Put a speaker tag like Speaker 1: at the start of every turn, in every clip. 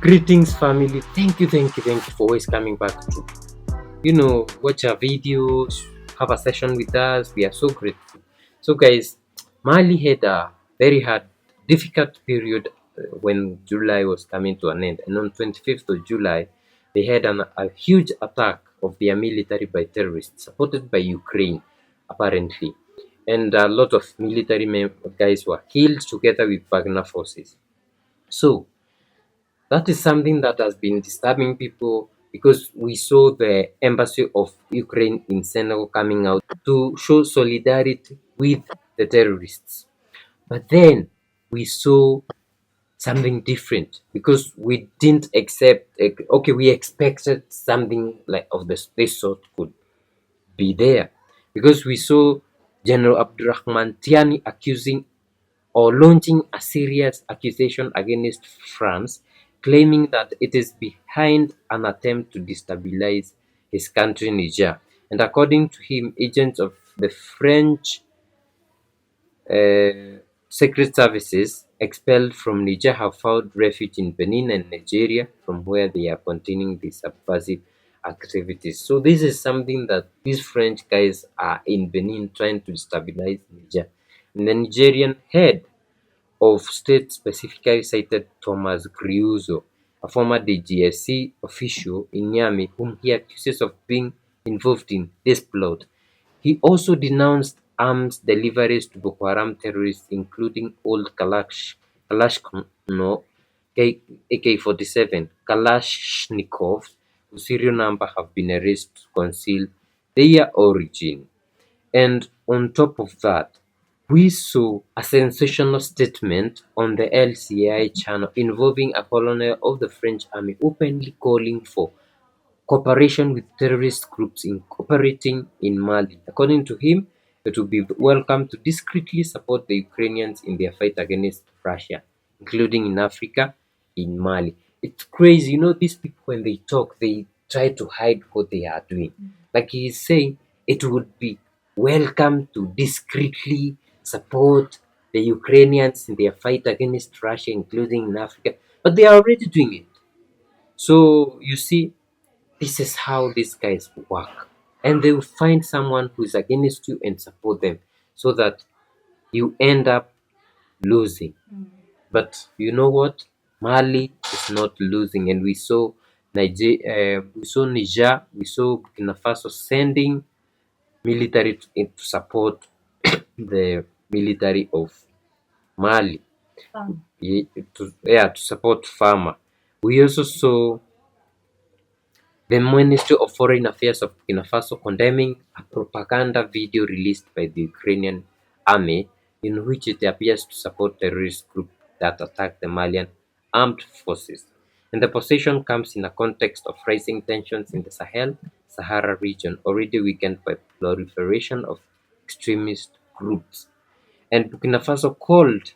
Speaker 1: Greetings, family. Thank you for always coming back to, watch our videos, have a session with us. We are so grateful. So, guys, Mali had a very hard, difficult period when July was coming to an end. And on 25th of July, they had a huge attack of their military by terrorists, supported by Ukraine, apparently. And a lot of military guys were killed together with Wagner forces. So, that is something that has been disturbing people because we saw the embassy of Ukraine in Senegal coming out to show solidarity with the terrorists. But then we saw something different because we didn't accept, okay, we expected something like of this sort could be there because we saw General Abdurrahman Tiani accusing or launching a serious accusation against France, claiming that it is behind an attempt to destabilize his country, Niger. And according to him, agents of the French secret services expelled from Niger have found refuge in Benin and Nigeria, from where they are continuing the subversive activities. So this is something that these French guys are in Benin trying to destabilize Niger. And the Nigerian head of state specifically cited Thomas Griuso, a former DGSC official in Niamey, whom he accuses of being involved in this plot. He also denounced arms deliveries to Boko Haram terrorists, including old Kalashnikov, AK-47, Kalashnikov, whose serial number have been erased to conceal their origin. And on top of that, we saw a sensational statement on the LCI channel involving a colonel of the French army openly calling for cooperation with terrorist groups operating in Mali. According to him, it would be welcome to discreetly support the Ukrainians in their fight against Russia, including in Africa, in Mali. It's crazy, these people when they talk, they try to hide what they are doing. Like he is saying, it would be welcome to discreetly support the Ukrainians in their fight against Russia, including in Africa, but they are already doing it. So you see, this is how these guys work. And they will find someone who is against you and support them so that you end up losing. But you know what? Mali is not losing. And we saw Niger, we saw BURKINAFASO sending military to support the military of Mali. To support farmer. We also saw the Ministry of Foreign Affairs of Burkina Faso condemning a propaganda video released by the Ukrainian army in which it appears to support terrorist groups that attack the Malian armed forces. And the position comes in a context of rising tensions in the Sahara region, already weakened by proliferation of extremist groups. And Burkina Faso called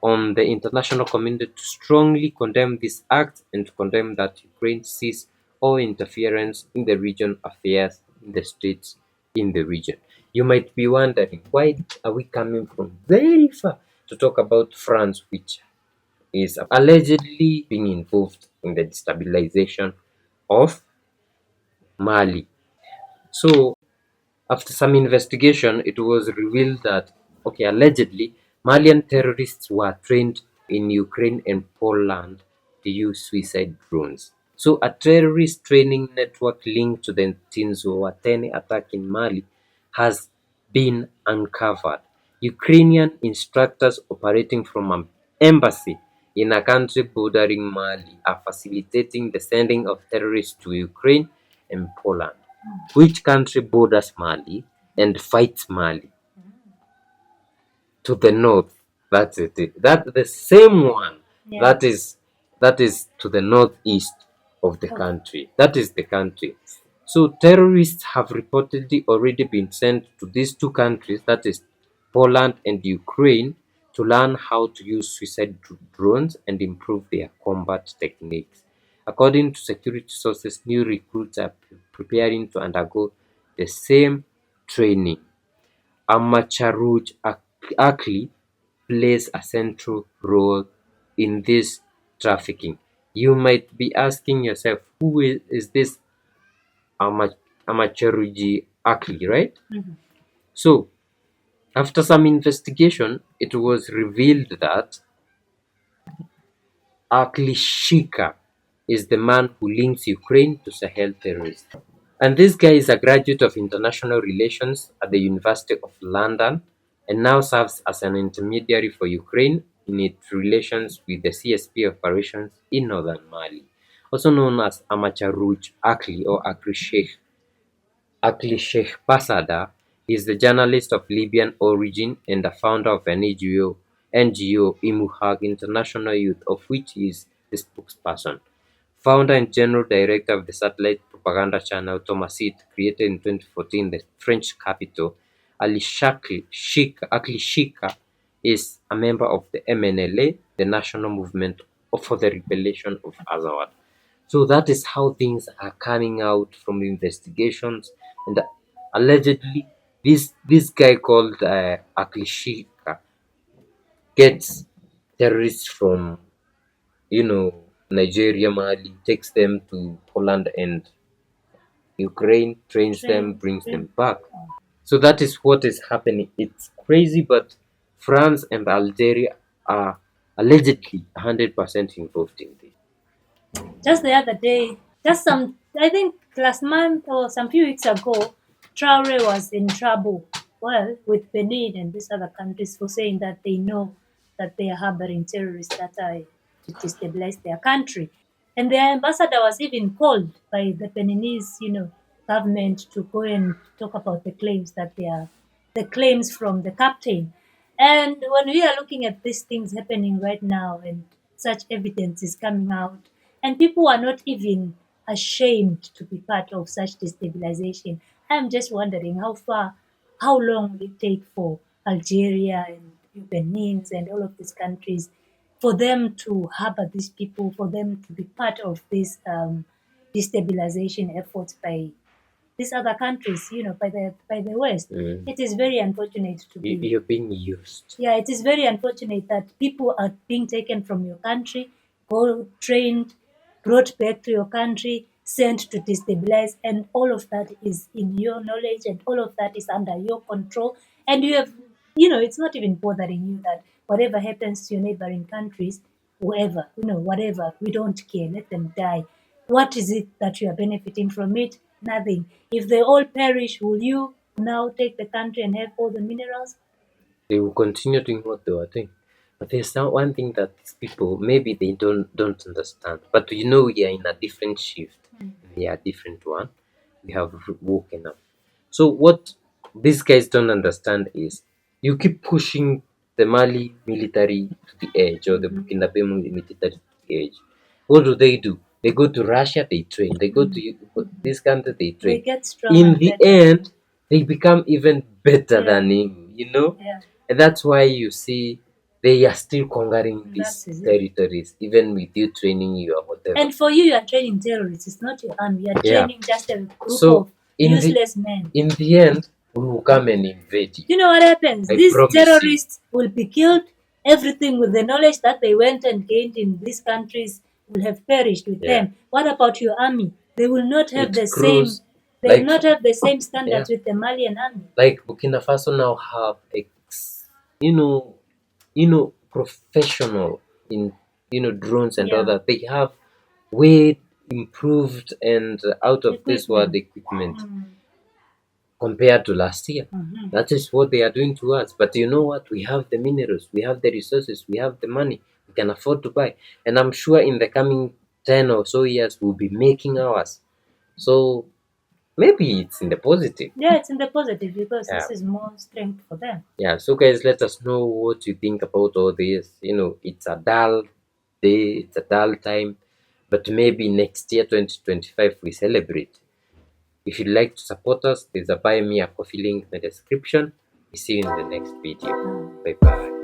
Speaker 1: on the international community to strongly condemn this act and to condemn that Ukraine cease all interference in the region affairs in the states in the region. You might be wondering, why are we coming from very far to talk about France, which is allegedly being involved in the destabilization of Mali? So, after some investigation, it was revealed that, okay, allegedly, Malian terrorists were trained in Ukraine and Poland to use suicide drones. So, a terrorist training network linked to the Tinzo-Watene attack in Mali has been uncovered. Ukrainian instructors operating from an embassy in a country bordering Mali are facilitating the sending of terrorists to Ukraine and Poland. Which country borders Mali and fights Mali? To the north. That's it. That's the same one.
Speaker 2: Yeah.
Speaker 1: That is to the northeast of the country. That is the country. So terrorists have reportedly already been sent to these two countries, that is Poland and Ukraine, to learn how to use suicide drones and improve their combat techniques. According to security sources, new recruits are preparing to undergo the same training. Amacharuj Akli plays a central role in this trafficking. You might be asking yourself, who is this Amacheruji Akli, right? So, after some investigation, it was revealed that Akli Shika is the man who links Ukraine to Sahel terrorists. And this guy is a graduate of international relations at the University of London and now serves as an intermediary for Ukraine in its relations with the CSP operations in northern Mali, also known as Amacharuj Akli or Akli Sheikh. Akli Sheikh Pasada is the journalist of Libyan origin and the founder of an NGO Imuhag International Youth, of which he is the spokesperson. Founder and general director of the satellite propaganda channel Thomasit, created in 2014 in the French capital, Akli Shika is a member of the MNLA, the national movement for the liberation of Azawad. So that is how things are coming out from the investigations, and allegedly this guy called Aklishika gets terrorists from Nigeria, Mali, takes them to Poland and Ukraine, trains them, brings them back. So that is what is happening. It's crazy, but France and Algeria are allegedly 100% involved in this.
Speaker 2: Just the other day, I think last month or some few weeks ago, Traore was in trouble, well, with Benin and these other countries for saying that they know that they are harboring terrorists that are to destabilize their country. And their ambassador was even called by the Beninese, government to go and talk about the claims that they are the claims from the captain. And when we are looking at these things happening right now and such evidence is coming out, and people are not even ashamed to be part of such destabilization, I'm just wondering how long will it take for Algeria and Benin and all of these countries for them to harbor these people, for them to be part of this destabilization efforts by these other countries, by the West. It is very unfortunate to be.
Speaker 1: You're being used.
Speaker 2: Yeah, it is very unfortunate that people are being taken from your country, go trained, brought back to your country, sent to destabilize, and all of that is in your knowledge, and all of that is under your control. And you have, it's not even bothering you that whatever happens to your neighboring countries, whoever, whatever, we don't care, let them die. What is it that you are benefiting from it? Nothing. If they all perish, will you now take the country and have all the minerals?
Speaker 1: They will continue doing what they were doing. But there's now one thing that these people maybe they don't understand. But we are in a different shift. We are a different one. We have woken up. So what these guys don't understand is you keep pushing the Mali military to the edge or the Burkina Faso military to the edge. What do? They go to Russia, they train. They go to this country, they
Speaker 2: They
Speaker 1: train.
Speaker 2: get strong.
Speaker 1: In the end, they become even better than him.
Speaker 2: Yeah.
Speaker 1: And that's why you see they are still conquering these
Speaker 2: That is it.
Speaker 1: territories, even with you training you or whatever.
Speaker 2: And for you are training terrorists. It's not your army. You are
Speaker 1: Yeah.
Speaker 2: training just a group
Speaker 1: So
Speaker 2: of useless men.
Speaker 1: in the end, we will come and invade you.
Speaker 2: You know what happens?
Speaker 1: I
Speaker 2: These
Speaker 1: promise you.
Speaker 2: terrorists will be killed. Everything with the knowledge that they went and gained in these countries will have perished with
Speaker 1: Yeah.
Speaker 2: them. What about your army? They will not have
Speaker 1: It
Speaker 2: the
Speaker 1: grows
Speaker 2: same. They
Speaker 1: like-
Speaker 2: will not have the same standards with the Malian army.
Speaker 1: Like Burkina Faso now have professional in drones and
Speaker 2: Yeah.
Speaker 1: other. They have way improved and out of this world equipment compared to last year. That is what they are doing to us. But you know what? We have the minerals, we have the resources, we have the money. We can afford to buy. And I'm sure in the coming 10 or so years, we'll be making ours. So maybe it's in the positive.
Speaker 2: Yeah, it's in the positive because
Speaker 1: Yeah.
Speaker 2: this is more strength for them.
Speaker 1: Yeah, so guys, let us know what you think about all this. It's a dull day, it's a dull time, but maybe next year, 2025, we celebrate. If you'd like to support us, there's a buy me a coffee link in the description. We see you in the next video. Bye bye.